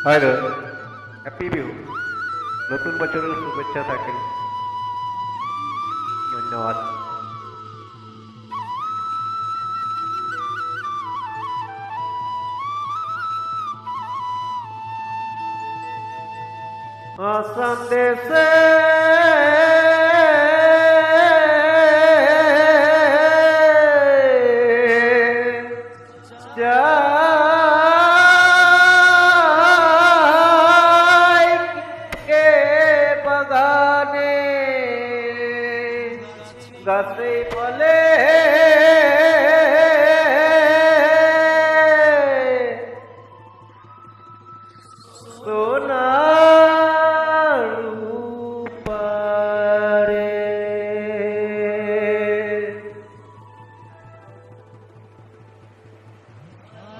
Hello, happy Bihu. নতুন বছরের শুভেচ্ছা থাকিল। ধন্যবাদ। আসাম দেশে বাগানে গাছে ফলে সোনার রূপারে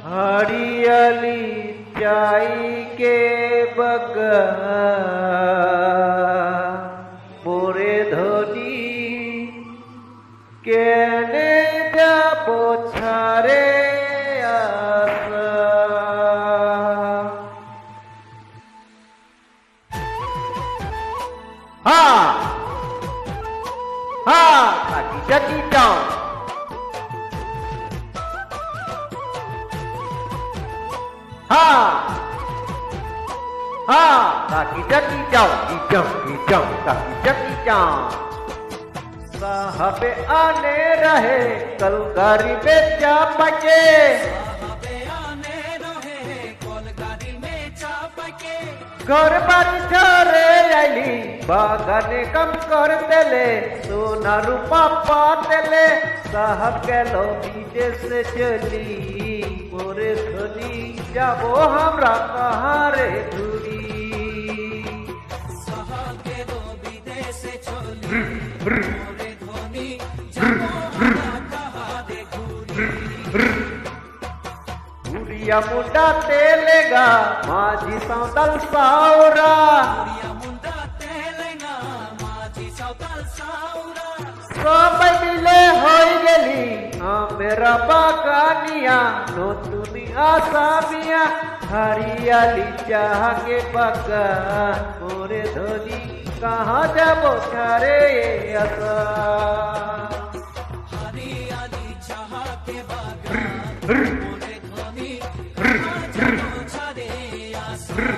हरियाली चाई के बगा मोरे धनी केने जाबो छारे आशा हाँ हाँ काटी चटी जाओ हाँ हाँ काकी चकी जाओ काकी चकी जाओ साहबे आने रहे कल गाड़ी में चापके घर बारी छारे आईली बागाने कम कर देले सोना रूपा पातेले साहब गेलो विदेश से चली मोरे धनी जाबो हमरा कहाँ रे दूरी साहब गेलो विदेश से चली मोरे धनी जाबो हमरा कहाँ रे दूरी बुढ़िया मुंडा तेलेगा माझी सावताल सावरा सब मिले होई गेली मेरा बागानिया नतुनी आसामिया हरियाली चाह के बागान मोरे धनी कहाँ जाबो छारे आशा हरियाली चाह के बागान मोरे धनी कहाँ जाबो छारे आशा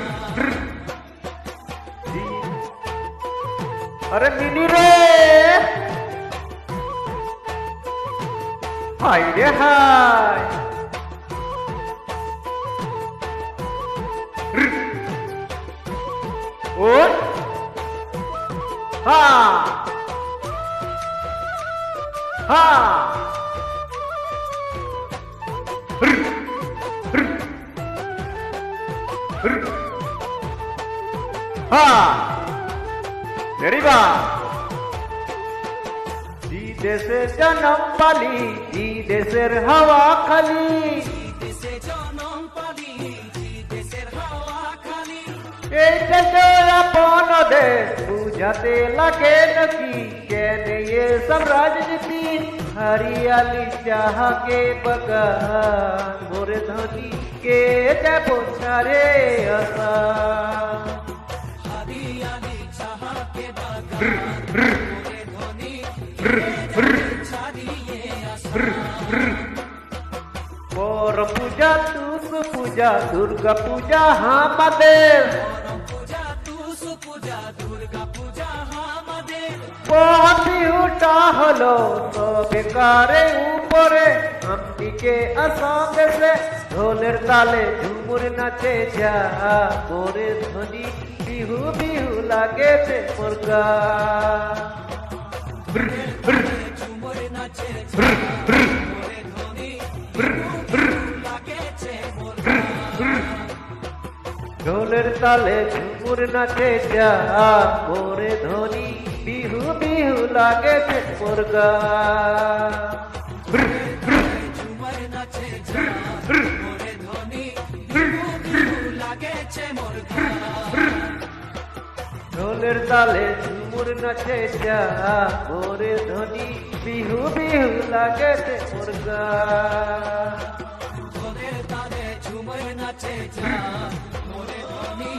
अरे मिनी रे हाय रे हाय और हाँ हाँ हाँ मेरी बात देशे जन्म पाली देशेर हवा खाली देशे जन्म पाली देशेर हवा खाली এই দেশের আপন দেশ বুঝাতে লাগে নাকি কেন ये सब राजनीति हरियाली चाह के बगान मोरे धनी के जाबो छारे आशा हरियाली चाह के बगान और पूजा तुस पूजा दुर्गा पूजा আমাদের বিহুটা হলো বেকারে উপরে আমদিকে আসাম দেশে ঢোলের তালে ঝুমুর নাচে যা মোরে ধনী বিহু বিহু লাগেছে মুরগা ঝুমুর নাচে ঢোলের তালে ঝুমুর নাচে যা মোরে ধনী বিহু বিহু লাগেছে মুরগা ঝুমুর নাচে যা মোরে ধনী বিহু বিহু লাগেছে মুরগা ঢোলের তালে ঝুমুর নাচে যা মোরে ধনী বিহু বিহু লাগেছে মুরগা ঢোলের তালে ঝুমে নাচে যা মোরে ধনী